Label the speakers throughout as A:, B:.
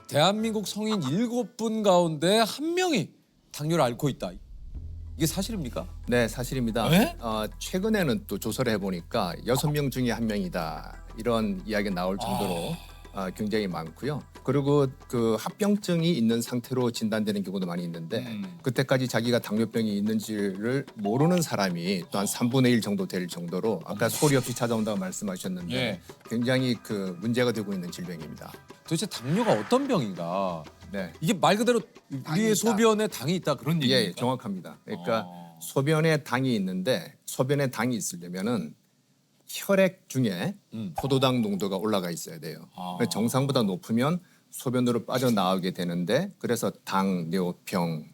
A: 대한민국 성인 7분 가운데 1명이 당뇨를 앓고 있다. 이게 사실입니까?
B: 네, 사실입니다.
A: 네?
B: 최근에는 또 조사를 해보니까 6명 중에 1명이다 이런 이야기가 나올 정도로 굉장히 많고요. 그리고 그 합병증이 있는 상태로 진단되는 경우도 많이 있는데 그때까지 자기가 당뇨병이 있는지를 모르는 사람이 또 한 3분의 1 정도 될 정도로 아까 소리 없이 찾아온다고 말씀하셨는데
A: 예.
B: 굉장히 그 문제가 되고 있는 질병입니다.
A: 도대체 당뇨가 어떤 병인가?
B: 네.
A: 이게 말 그대로
C: 당이
A: 우리의
C: 있다.
A: 소변에 당이 있다 그런
B: 예,
A: 얘기입니까?
B: 정확합니다. 그러니까 소변에 당이 있는데 소변에 당이 있으려면은 혈액 중에 포도당 농도가 올라가 있어야 돼요. 그러니까 정상보다 높으면 소변으로 빠져나오게 되는데 그래서 당뇨병이라고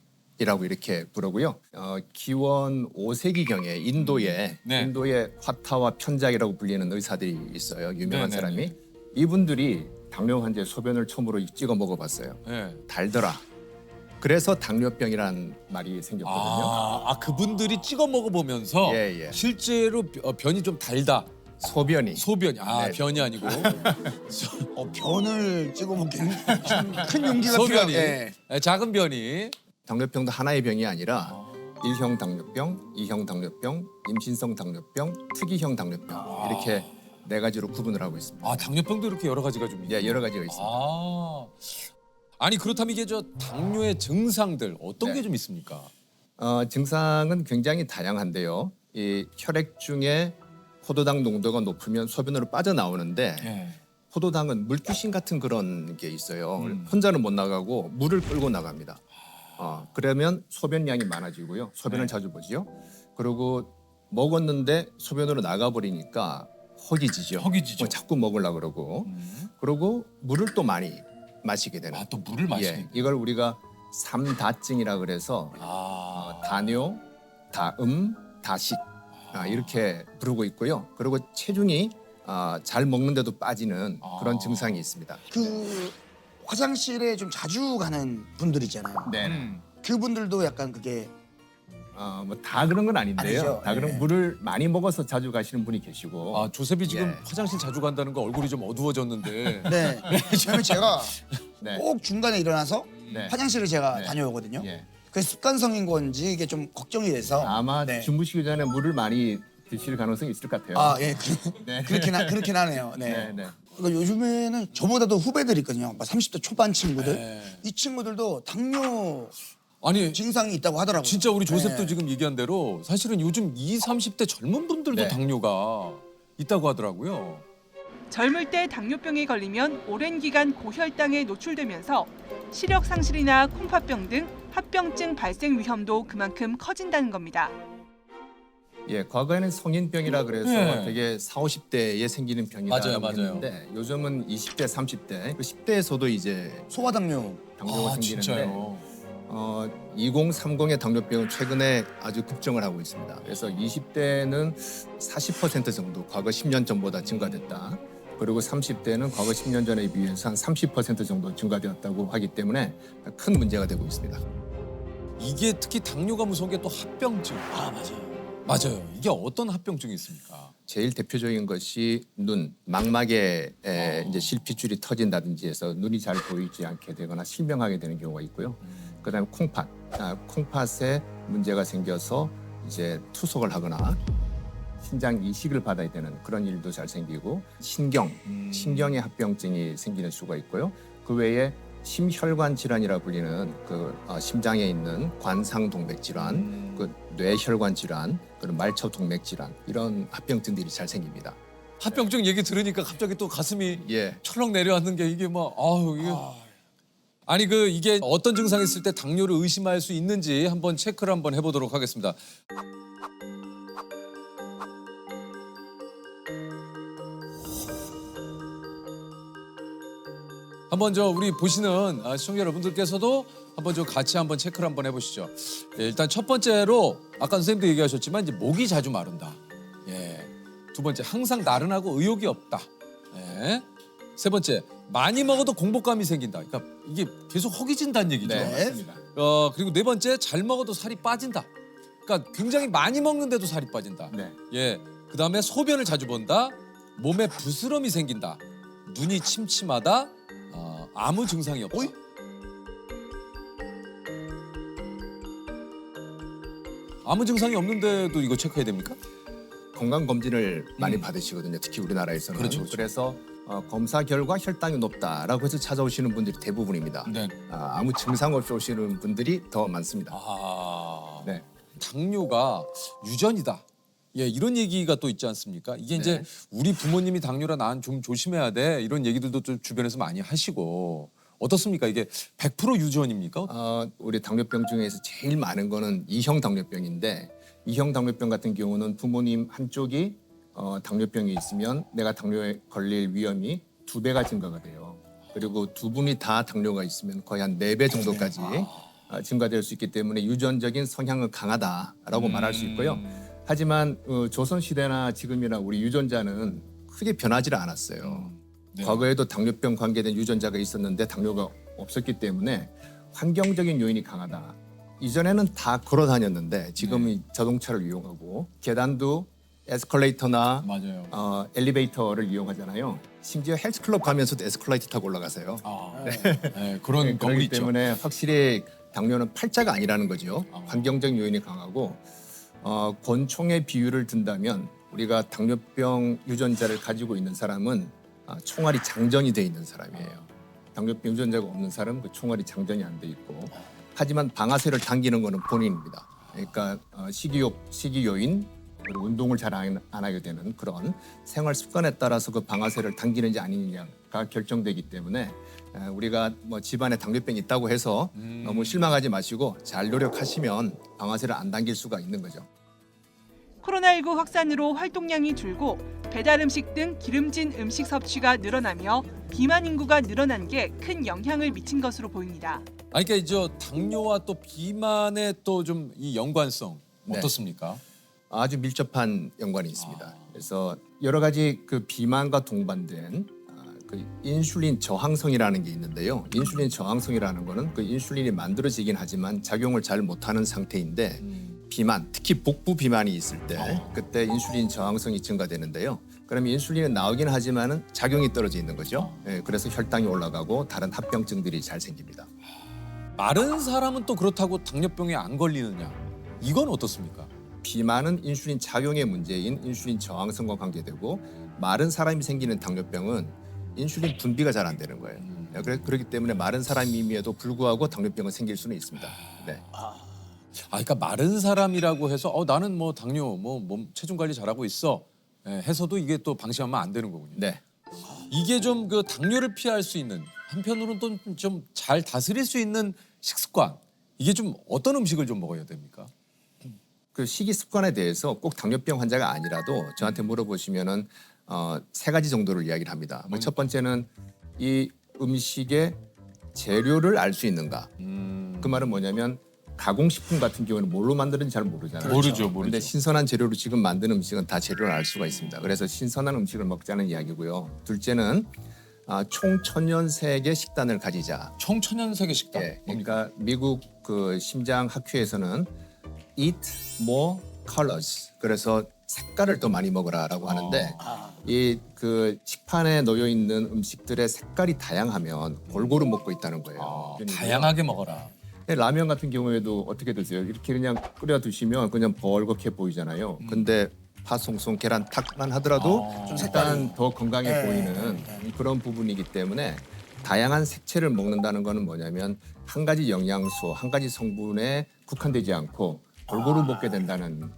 B: 이렇게 부르고요. 기원 5세기경에 인도에 화타와 편작이라고 불리는 의사들이 있어요. 유명한
A: 네네네.
B: 사람이. 이분들이 당뇨 환자의 소변을 처음으로 찍어 먹어봤어요.
A: 예.
B: 달더라. 그래서 당뇨병이라는 말이 생겼거든요.
A: 그분들이 찍어 먹어보면서
B: 예, 예.
A: 실제로 변이 좀 달다.
B: 소변이.
A: 소변이.
B: 네.
A: 변이 아니고.
C: 변을 찍어 먹기는 큰 용기가
A: 소변이.
C: 필요해.
A: 작은 변이.
B: 당뇨병도 하나의 병이 아니라 1형 당뇨병, 2형 당뇨병, 임신성 당뇨병, 특이형 당뇨병 이렇게 네 가지로 구분을 하고 있습니다.
A: 당뇨병도 이렇게 여러 가지가 좀 있네요.
B: 예, 여러 가지가 있습니다.
A: 아니 그렇다면 이게 저 당뇨의 증상들 어떤
B: 네.
A: 게 좀 있습니까?
B: 증상은 굉장히 다양한데요. 이 혈액 중에 포도당 농도가 높으면 소변으로 빠져나오는데
A: 예.
B: 포도당은 물귀신 같은 그런 게 있어요. 혼자는 못 나가고 물을 끌고 나갑니다. 그러면 소변량이 많아지고요. 소변을 자주 보지요. 그리고 먹었는데 소변으로 나가버리니까 허기지죠.
A: 허기지죠.
B: 자꾸 먹으려고 그러고. 그리고 물을 또 많이 마시게 되는.
A: 또 물을 마시는.
B: 이걸 우리가 삼다증이라 그래서 다뇨, 다음, 다식 이렇게 부르고 있고요. 그리고 체중이 잘 먹는데도 빠지는 그런 증상이 있습니다.
C: 그 화장실에 좀 자주 가는 분들 있잖아요.
B: 네.
C: 그분들도 약간 그게
B: 뭐 다 그런 건 아닌데요.
C: 아니죠.
B: 다 그런
C: 네.
B: 물을 많이 먹어서 자주 가시는 분이 계시고.
A: 조셉이 지금
B: 예.
A: 화장실 자주 간다는 거 얼굴이 좀 어두워졌는데.
C: 네. 왜냐면 제가
B: 네.
C: 꼭 중간에 일어나서
B: 네.
C: 화장실을 제가
B: 네.
C: 다녀오거든요.
B: 예.
C: 그게 습관성인 건지 이게 좀 걱정이 돼서
B: 아마
C: 네.
B: 주무시기 전에 물을 많이 드실 가능성이 있을 것 같아요.
C: 예.
B: 네.
C: 그렇긴 하네요. 네.
B: 네, 네.
C: 그러니까 요즘에는 저보다도 후배들이 있거든요. 막 30대 초반 친구들.
A: 네.
C: 이 친구들도 당뇨
A: 아니
C: 증상이 있다고 하더라고요.
A: 진짜 우리 조셉도
C: 네.
A: 지금 얘기한 대로 사실은 요즘 20, 30대 젊은 분들도
B: 네.
A: 당뇨가 있다고 하더라고요.
D: 젊을 때 당뇨병에 걸리면 오랜 기간 고혈당에 노출되면서 시력 상실이나 콩팥병 등 합병증 발생 위험도 그만큼 커진다는 겁니다.
B: 예, 과거에는 성인병이라 그래서
A: 네.
B: 되게 40, 50대에 생기는
A: 맞아요,
B: 병이라고
A: 맞아요.
B: 했는데 요즘은 20대, 30대, 그 10대에서도 이제
C: 소아당뇨.
B: 당뇨가 생기는데
A: 진짜요.
B: 2030의 당뇨병은 최근에 아주 급증을 하고 있습니다. 그래서 20대는 40% 정도 과거 10년 전보다 증가됐다. 그리고 30대는 과거 10년 전에 비해서 한 30% 정도 증가되었다고 하기 때문에 큰 문제가 되고 있습니다.
A: 이게 특히 당뇨가 무서운 게 또 합병증.
C: 맞아요.
A: 맞아요. 이게 어떤 합병증이 있습니까?
B: 제일 대표적인 것이 눈, 망막에 이제 실핏줄이 터진다든지 해서 눈이 잘 보이지 않게 되거나 실명하게 되는 경우가 있고요. 그다음에 콩팥, 콩팥에 문제가 생겨서 이제 투석을 하거나 신장 이식을 받아야 되는 그런 일도 잘 생기고 신경의 합병증이 생기는 수가 있고요. 그 외에 심혈관 질환이라 불리는 그 심장에 있는 관상동맥 질환, 그 뇌혈관 질환, 그리고 말초동맥 질환 이런 합병증들이 잘 생깁니다.
A: 합병증 얘기 들으니까 갑자기 또 가슴이
B: 예.
A: 철렁 내려앉는 게 이게 막 이게 아니 이게 어떤 증상이 있을 때 당뇨를 의심할 수 있는지 한번 체크를 한번 해보도록 하겠습니다. 한번 우리 보시는 시청자 여러분들께서도 한번 같이 한번 체크를 한번 해보시죠. 예, 일단 첫 번째로 아까 선생님도 얘기하셨지만 이제 목이 자주 마른다. 예. 두 번째 항상 나른하고 의욕이 없다. 예. 세 번째 많이 먹어도 공복감이 생긴다. 그러니까 이게 계속 허기진다는 얘기죠.
B: 네,
C: 네.
B: 맞습니다.
A: 그리고 네 번째 잘 먹어도 살이 빠진다. 그러니까 굉장히 많이 먹는데도 살이 빠진다.
B: 네.
A: 예. 그다음에 소변을 자주 본다. 몸에 부스럼이 생긴다. 눈이 침침하다. 아무 증상이 없다.
C: 어이?
A: 아무 증상이 없는데도 이거 체크해야 됩니까?
B: 건강 검진을 많이 받으시거든요. 특히 우리나라에서는.
A: 그렇죠, 그렇죠.
B: 그래서 검사 결과 혈당이 높다라고 해서 찾아오시는 분들이 대부분입니다.
A: 네.
B: 아무 증상 없이 오시는 분들이 더 많습니다.
A: 아,
B: 네.
A: 당뇨가 유전이다. 예, 이런 얘기가 또 있지 않습니까? 이게 이제
B: 네.
A: 우리 부모님이 당뇨라 난 좀 조심해야 돼. 이런 얘기들도 좀 주변에서 많이 하시고 어떻습니까? 이게 100% 유전입니까?
B: 우리 당뇨병 중에서 제일 많은 거는 2형 당뇨병인데 2형 당뇨병 같은 경우는 부모님 한쪽이 당뇨병이 있으면 내가 당뇨에 걸릴 위험이 2배가 증가가 돼요. 그리고 두 분이 다 당뇨가 있으면 거의 한 4배 정도까지 증가될 수 있기 때문에 유전적인 성향은 강하다라고 말할 수 있고요. 하지만 조선시대나 지금이나 우리 유전자는 크게 변하지 않았어요.
A: 네.
B: 과거에도 당뇨병 관계된 유전자가 있었는데 당뇨가 없었기 때문에 환경적인 요인이 강하다. 이전에는 다 걸어 다녔는데 지금은 자동차를 이용하고 계단도 에스컬레이터나
A: 맞아요.
B: 엘리베이터를 이용하잖아요. 심지어 헬스클럽 가면서도 에스컬레이터 타고 올라가세요.
A: 네, 그런 건물
B: 그렇기
A: 있죠.
B: 때문에 확실히 당뇨는 팔자가 아니라는 거죠. 환경적 요인이 강하고 권총의 비유를 든다면 우리가 당뇨병 유전자를 가지고 있는 사람은 총알이 장전이 돼 있는 사람이에요. 당뇨병 유전자가 없는 사람은 그 총알이 장전이 안 돼 있고 하지만 방아쇠를 당기는 거는 본인입니다. 그러니까 식이 요인 그리고 운동을 잘 안 하게 되는 그런 생활 습관에 따라서 그 방아쇠를 당기는지 아니느냐가 결정되기 때문에 우리가 뭐 집안에 당뇨병이 있다고 해서 너무 실망하지 마시고 잘 노력하시면 방아쇠를 안 당길 수가 있는 거죠.
D: 코로나19 확산으로 활동량이 줄고 배달 음식 등 기름진 음식 섭취가 늘어나며 비만 인구가 늘어난 게 큰 영향을 미친 것으로 보입니다.
A: 아니, 그러니까 저 당뇨와 또 비만의 또 좀 이 연관성
B: 네.
A: 어떻습니까?
B: 아주 밀접한 연관이 있습니다. 그래서 여러 가지 그 비만과 동반된 그 인슐린 저항성이라는 게 있는데요. 인슐린 저항성이라는 거는 그 인슐린이 만들어지긴 하지만 작용을 잘 못하는 상태인데 비만, 특히 복부 비만이 있을 때 그때 인슐린 저항성이 증가되는데요. 그러면 인슐린은 나오긴 하지만은 작용이 떨어져 있는 거죠. 예, 그래서 혈당이 올라가고 다른 합병증들이 잘 생깁니다.
A: 마른 사람은 또 그렇다고 당뇨병에 안 걸리느냐? 이건 어떻습니까?
B: 비만은 인슐린 작용의 문제인 인슐린 저항성과 관계되고 마른 사람이 생기는 당뇨병은 인슐린 분비가 잘 안 되는 거예요. 그렇기 때문에 마른 사람임에도 불구하고 당뇨병은 생길 수는 있습니다. 네.
A: 그러니까 마른 사람이라고 해서 나는 뭐 당뇨, 뭐 몸 체중 관리 잘하고 있어 해서도 이게 또 방심하면 안 되는 거군요.
B: 네.
A: 이게 좀 그 당뇨를 피할 수 있는 한편으로는 또 좀 잘 다스릴 수 있는 식습관 이게 좀 어떤 음식을 좀 먹어야 됩니까?
B: 그 식이 습관에 대해서 꼭 당뇨병 환자가 아니라도 저한테 물어보시면은 3가지 정도를 이야기를 합니다. 첫 번째는 이 음식의 재료를 알 수 있는가. 그 말은 뭐냐면 가공식품 같은 경우는 뭘로 만드는지 잘 모르잖아요.
A: 모르죠.
B: 그런데 신선한 재료로 지금 만든 음식은 다 재료를 알 수가 있습니다. 그래서 신선한 음식을 먹자는 이야기고요. 둘째는 총천연색의 식단을 가지자.
A: 청천연색의 식단.
B: 예, 그러니까 미국 그 심장 학회에서는 eat more colors. 그래서 색깔을 더 많이 먹으라라고 하는데 이 그 식판에 놓여 있는 음식들의 색깔이 다양하면 골고루 먹고 있다는 거예요.
A: 다양하게 먹어라.
B: 라면 같은 경우에도 어떻게 드세요? 이렇게 그냥 끓여 드시면 그냥 벌겋게 보이잖아요. 근데 파 송송 계란 탁만 하더라도 좀 색깔은 더 건강해 보이는 그런 부분이기 때문에 다양한 색채를 먹는다는 거는 뭐냐면 한 가지 영양소, 한 가지 성분에 국한되지 않고 골고루 먹게 된다는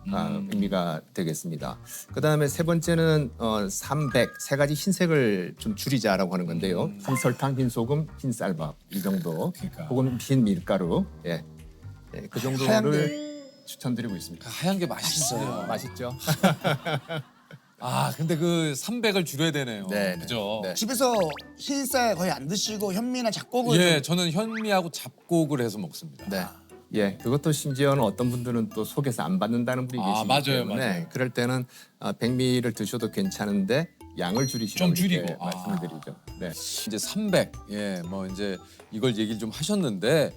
B: 의미가 되겠습니다. 그다음에 세 번째는 삼백, 3가지 흰색을 좀 줄이자라고 하는 건데요. 흰설탕, 흰소금, 흰쌀밥 이 정도,
A: 그러니까.
B: 혹은 흰 밀가루, 그 정도를 추천드리고 있습니다.
A: 하얀 게 맛있어요.
B: 맛있죠?
A: 근데 그 300을 줄여야 되네요.
B: 네,
A: 그죠?
B: 네.
C: 집에서 흰쌀 거의 안 드시고 현미나 잡곡을
A: 예, 저는 현미하고 잡곡을 해서 먹습니다.
B: 네. 예, 그것도 심지어는 어떤 분들은 또 속에서 안 받는다는 분이 계시기
A: 맞아요,
B: 때문에
A: 맞아요.
B: 그럴 때는 백미를 드셔도 괜찮은데 양을
A: 좀
B: 줄이시라고
A: 줄이고.
B: 이렇게 말씀을 드리죠. 네.
A: 이제 300, 뭐 이제 이걸 얘기를 좀 하셨는데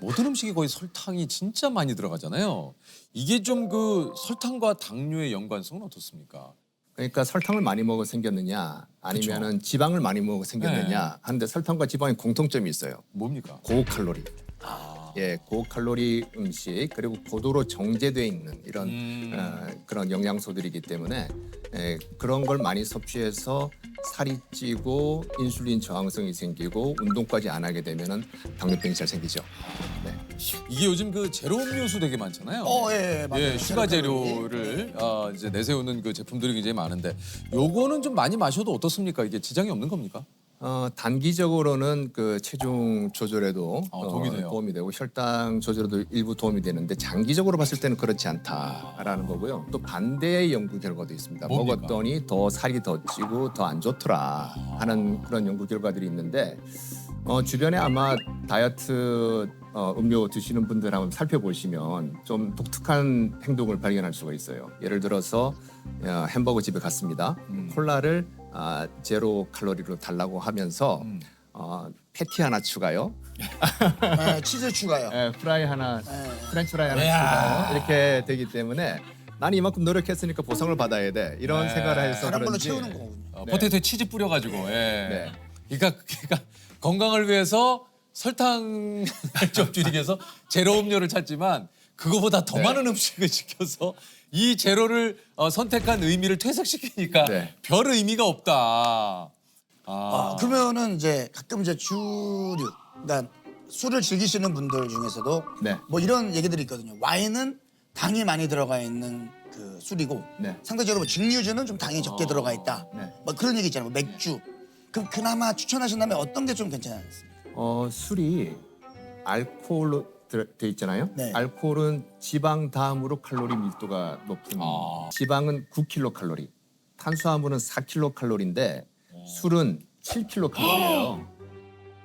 A: 모든 음식이 거의 설탕이 진짜 많이 들어가잖아요. 이게 좀 그 설탕과 당뇨의 연관성은 어떻습니까?
B: 그러니까 설탕을 많이 먹어 생겼느냐 아니면은 지방을 많이 먹어 생겼느냐 하는데 설탕과 지방의 공통점이 있어요.
A: 뭡니까?
B: 고칼로리. 예, 고칼로리 음식 그리고 고도로 정제돼 있는 이런 그런 영양소들이기 때문에 그런 걸 많이 섭취해서 살이 찌고 인슐린 저항성이 생기고 운동까지 안 하게 되면은 당뇨병이 잘 생기죠. 네.
A: 이게 요즘 그 제로 음료수 되게 많잖아요.
C: 예, 맞아요.
A: 예, 슈가
C: 제로
A: 재료를 이제 내세우는 그 제품들이 굉장히 많은데 요거는 좀 많이 마셔도 어떻습니까? 이게 지장이 없는 겁니까?
B: 단기적으로는 그 체중 조절에도
A: 도움이 돼요.
B: 도움이 되고 혈당 조절에도 일부 도움이 되는데 장기적으로 봤을 때는 그렇지 않다라는 거고요. 또 반대의 연구 결과도 있습니다.
A: 뭡니까?
B: 먹었더니 더 살이 더 찌고 더 안 좋더라 하는 그런 연구 결과들이 있는데 주변에 아마 다이어트 음료 드시는 분들 한번 살펴보시면 좀 독특한 행동을 발견할 수가 있어요. 예를 들어서 햄버거 집에 갔습니다. 콜라를 제로 칼로리로 달라고 하면서 패티 하나 추가요.
C: 치즈 추가요.
B: 프라이 하나, 프렌치 프라이 하나 추가요. 이렇게 되기 때문에 나는 이만큼 노력했으니까 보상을 받아야 돼. 이런 생각을 해서
C: 다른 걸로
B: 그런지
C: 채우는 거군요.
A: 포테이토에 치즈 뿌려가지고. 예.
B: 네.
A: 그러니까 건강을 위해서 설탕을 좀 줄이기 위해서 제로 음료를 찾지만 그거보다 더
B: 네.
A: 많은 음식을 시켜서 이 제로를 선택한 의미를 퇴색시키니까
B: 네.
A: 별 의미가 없다.
C: 그러면은 이제 가끔 이제 주류, 그러니까 술을 즐기시는 분들 중에서도
B: 네.
C: 뭐 이런 얘기들이 있거든요. 와인은 당이 많이 들어가 있는 그 술이고
B: 네.
C: 상대적으로 뭐 증류주는 좀 당이 적게 들어가 있다.
B: 네.
C: 뭐 그런 얘기 있잖아요. 뭐 맥주. 그럼 그나마 추천하신다면 어떤 게 좀 괜찮았습니까?
B: 술이 알코올로 돼 있잖아요.
C: 네.
B: 알코올은 지방 다음으로 칼로리 밀도가 높은 지방은 9kcal, 탄수화물은 4kcal인데 술은 7kcal예요.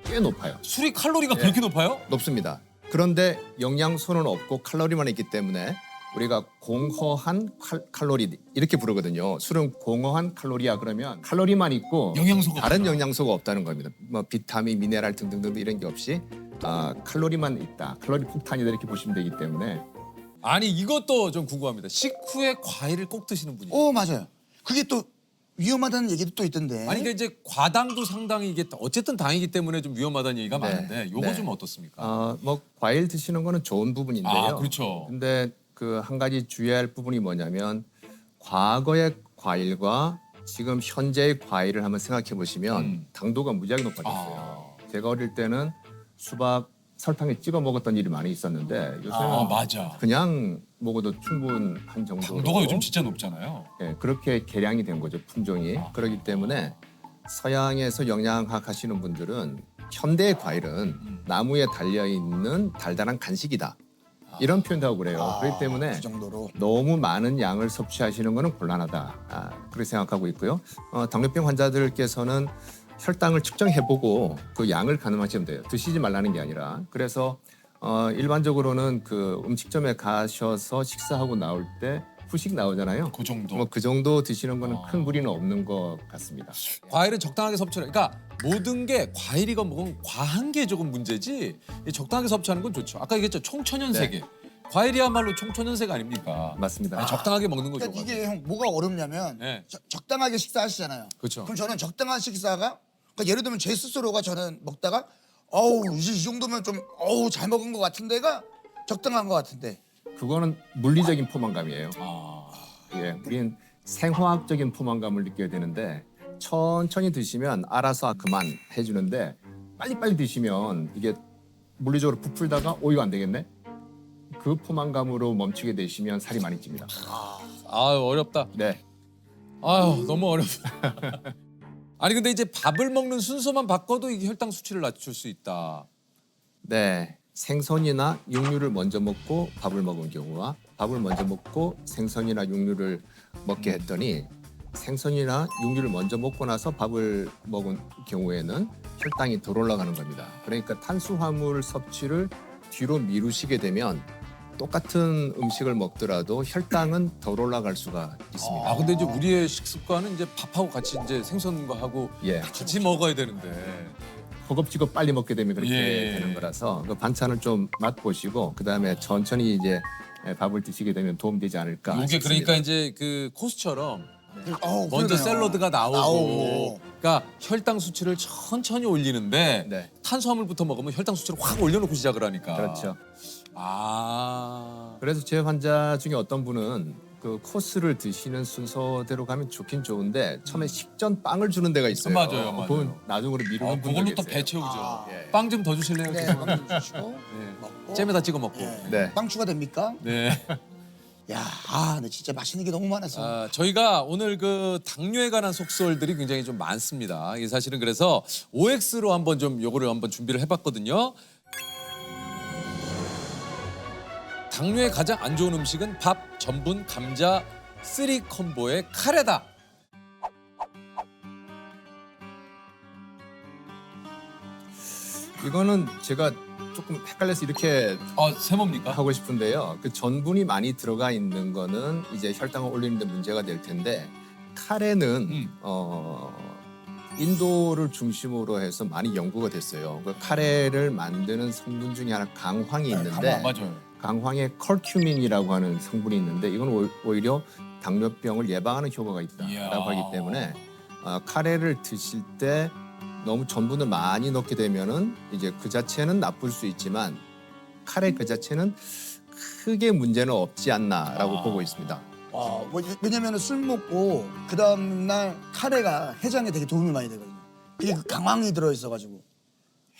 B: 꽤 높아요.
A: 술이 칼로리가 그렇게 높아요?
B: 높습니다. 그런데 영양소는 없고 칼로리만 있기 때문에 우리가 공허한 칼로리 이렇게 부르거든요. 술은 공허한 칼로리야 그러면 칼로리만 있고
A: 영양소가
B: 다른 영양소가 없다는 겁니다. 뭐 비타민, 미네랄 등등등 이런 게 없이 칼로리만 있다. 칼로리 폭탄이다 이렇게 보시면 되기 때문에
A: 아니 이것도 좀 궁금합니다. 식후에 과일을 꼭 드시는 분이.
C: 맞아요. 그게 또 위험하다는 얘기도 또 있던데.
A: 아니 그러니까 이제 과당도 상당히 이게 어쨌든 당이기 때문에 좀 위험하다는 얘기가
B: 네.
A: 많은데 요거
B: 네.
A: 좀 어떻습니까?
B: 뭐 과일 드시는 거는 좋은 부분인데요.
A: 그렇죠.
B: 근데 그 한 가지 주의해야 할 부분이 뭐냐면 과거의 과일과 지금 현재의 과일을 한번 생각해 보시면 당도가 무지하게 높아졌어요. 제가 어릴 때는 수박 설탕에 찍어 먹었던 일이 많이 있었는데 요새는
A: 맞아.
B: 그냥 먹어도 충분한 정도로
A: 당도가 요즘 진짜 높잖아요.
B: 예, 그렇게 개량이 된 거죠 품종이. 그렇기 때문에 서양에서 영양학 하시는 분들은 현대의 과일은 나무에 달려 있는 달달한 간식이다. 이런 표현도 하고 그래요. 그렇기 때문에
C: 그 정도로.
B: 너무 많은 양을 섭취하시는 것은 곤란하다. 그렇게 생각하고 있고요. 당뇨병 환자들께서는 혈당을 측정해보고 그 양을 가늠하시면 돼요. 드시지 말라는 게 아니라. 그래서 일반적으로는 그 음식점에 가셔서 식사하고 나올 때 후식 나오잖아요.
A: 그 정도.
B: 뭐 그 정도 드시는 거는 큰 무리는 없는 것 같습니다.
A: 과일은 적당하게 섭취를. 그러니까 모든 게 과일이건 뭐건 과한 게 조금 문제지. 이 적당하게 섭취하는 건 좋죠. 아까 얘기했죠. 총천연세계. 과일이야말로 총천연색 아닙니까?
B: 맞습니다.
A: 아니, 적당하게 먹는 거
C: 그러니까
A: 좋아요.
C: 이게 형 뭐가 어렵냐면
A: 네.
C: 적당하게 식사하시잖아요.
A: 그렇죠.
C: 그럼 저는 적당한 식사가 그러니까 예를 들면 제 스스로가 저는 먹다가 이제 이 정도면 좀 잘 먹은 것 같은데가 적당한 것 같은데.
B: 그거는 물리적인 포만감이에요.
A: 아,
B: 예, 우리는 생화학적인 포만감을 느껴야 되는데 천천히 드시면 알아서 그만 해주는데 빨리빨리 드시면 이게 물리적으로 부풀다가 이거 안 되겠네? 그 포만감으로 멈추게 되시면 살이 많이 찝니다.
A: 아유 어렵다.
B: 네.
A: 아유 너무 어렵다. 아니 근데 이제 밥을 먹는 순서만 바꿔도 이게 혈당 수치를 낮출 수 있다.
B: 네. 생선이나 육류를 먼저 먹고 밥을 먹은 경우와 밥을 먼저 먹고 생선이나 육류를 먹게 했더니 생선이나 육류를 먼저 먹고 나서 밥을 먹은 경우에는 혈당이 덜 올라가는 겁니다. 그러니까 탄수화물 섭취를 뒤로 미루시게 되면 똑같은 음식을 먹더라도 혈당은 덜 올라갈 수가 있습니다.
A: 아 근데 이제 우리의 식습관은 이제 밥하고 같이 이제 생선과 하고
B: 예.
A: 같이 먹어야 되는데.
B: 허겁지겁 빨리 먹게 되면 그렇게
A: 예.
B: 되는 거라서 그 반찬을 좀 맛보시고 그다음에 천천히 이제 밥을 드시게 되면 도움되지 않을까
A: 이게
B: 싶습니다.
A: 그러니까 이제 그 코스처럼 먼저
C: 그러네요.
A: 샐러드가 나오고.
C: 나오고.
A: 그러니까 혈당 수치를 천천히 올리는데
B: 네.
A: 탄수화물부터 먹으면 혈당 수치를 확 올려놓고 시작을 하니까.
B: 그렇죠.
A: 아.
B: 그래서 제 환자 중에 어떤 분은 그 코스를 드시는 순서대로 가면 좋긴 좋은데 처음에 식전 빵을 주는 데가 있어요.
A: 맞아요, 맞아요.
B: 그건 나중으로 미루는 분들
A: 그걸로 또
B: 계세요.
A: 배 채우죠.
C: 아.
B: 예.
A: 빵 좀 더 주실래요?
C: 네,
A: 죄송합니다.
C: 빵 주시고
A: 네.
C: 먹고.
A: 잼에다 찍어 먹고.
C: 네.
B: 네.
C: 빵 추가됩니까?
A: 네.
C: 야, 근데 진짜 맛있는 게 너무 많았어.
A: 아, 저희가 오늘 그 당뇨에 관한 속설들이 굉장히 좀 많습니다. 이게 사실은 그래서 OX로 한번 좀 요거를 한번 준비를 해봤거든요. 당뇨에 가장 안 좋은 음식은 밥, 전분, 감자, 쓰리 콤보의 카레다.
B: 이거는 제가 조금 헷갈려서 이렇게
A: 세모입니까?
B: 하고 싶은데요. 그 전분이 많이 들어가 있는 거는 이제 혈당을 올리는데 문제가 될 텐데 카레는 인도를 중심으로 해서 많이 연구가 됐어요. 그 카레를 만드는 성분 중에 하나 강황이 있는데
A: 맞아요.
B: 강황에 컬큐민이라고 하는 성분이 있는데 이건 오히려 당뇨병을 예방하는 효과가 있다라고
A: 이야.
B: 하기 때문에 카레를 드실 때 너무 전분을 많이 넣게 되면은 이제 그 자체는 나쁠 수 있지만 카레 그 자체는 크게 문제는 없지 않나라고 보고 있습니다.
C: 왜냐면 술 먹고 그 다음날 카레가 해장에 되게 도움이 많이 되거든요. 그게 그 강황이 들어있어가지고.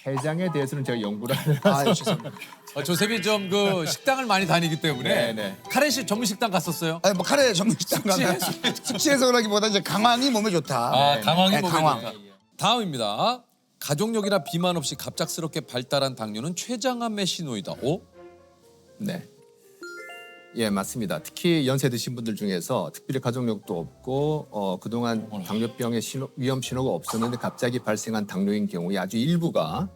B: 해장에 대해서는 제가 연구를
C: 죄송합니다.
A: 조셉이 좀 그 식당을 많이 다니기 때문에
B: 네.
A: 카레식 전문 식당 갔었어요?
C: 아니 뭐 카레 전문식당 가면 숙취해서 그러기보다 이제 강황이 몸에 좋다.
A: 강황이
C: 네,
A: 몸에
C: 강황.
A: 좋다. 다음입니다. 가족력이나 비만 없이 갑작스럽게 발달한 당뇨는 췌장암의 신호이다. 오?
B: 네. 예, 맞습니다. 특히 연세 드신 분들 중에서 특별히 가족력도 없고 그동안 당뇨병의 위험 신호가 없었는데 갑자기 발생한 당뇨인 경우에 아주 일부가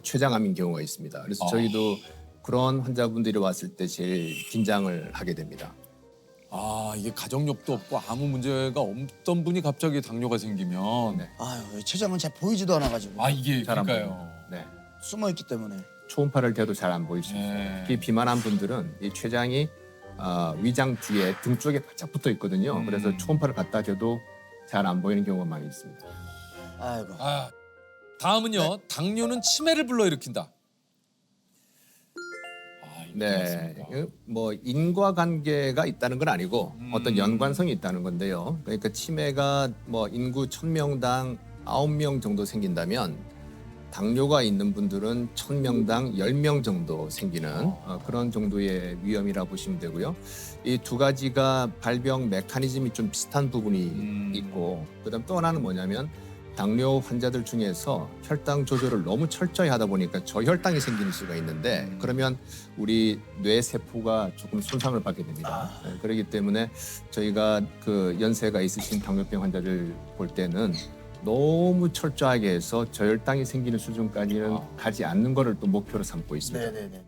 B: 췌장암인 경우가 있습니다. 그래서 저희도 그런 환자분들이 왔을 때 제일 긴장을 하게 됩니다.
A: 이게 가족력도 없고 아무 문제가 없던 분이 갑자기 당뇨가 생기면
B: 네.
C: 췌장은 잘 보이지도 않아가지고
A: 이게
B: 잘 안
A: 그러니까요.
B: 보입니다. 네.
C: 숨어있기 때문에.
B: 초음파를 대도 잘 안 보일 수 있어요.
A: 네.
B: 특히 비만한 분들은 이 췌장이 위장 뒤에 등 쪽에 바짝 붙어 있거든요. 그래서 초음파를 갖다 대도 잘 안 보이는 경우가 많이 있습니다.
C: 아이고.
A: 다음은요. 당뇨는 치매를 불러일으킨다.
B: 네, 뭐 인과관계가 있다는 건 아니고 어떤 연관성이 있다는 건데요. 그러니까 치매가 뭐 인구 1000명당 9명 정도 생긴다면 당뇨가 있는 분들은 1000명당 10명 정도 생기는 그런 정도의 위험이라 보시면 되고요. 이 두 가지가 발병 메커니즘이 좀 비슷한 부분이 있고 그다음 또 하나는 뭐냐면 당뇨 환자들 중에서 혈당 조절을 너무 철저히 하다 보니까 저혈당이 생길 수가 있는데 그러면 우리 뇌 세포가 조금 손상을 받게 됩니다. 네, 그렇기 때문에 저희가 그 연세가 있으신 당뇨병 환자들 볼 때는 너무 철저하게 해서 저혈당이 생기는 수준까지는 가지 않는 거를 또 목표로 삼고 있습니다.
C: 네네네.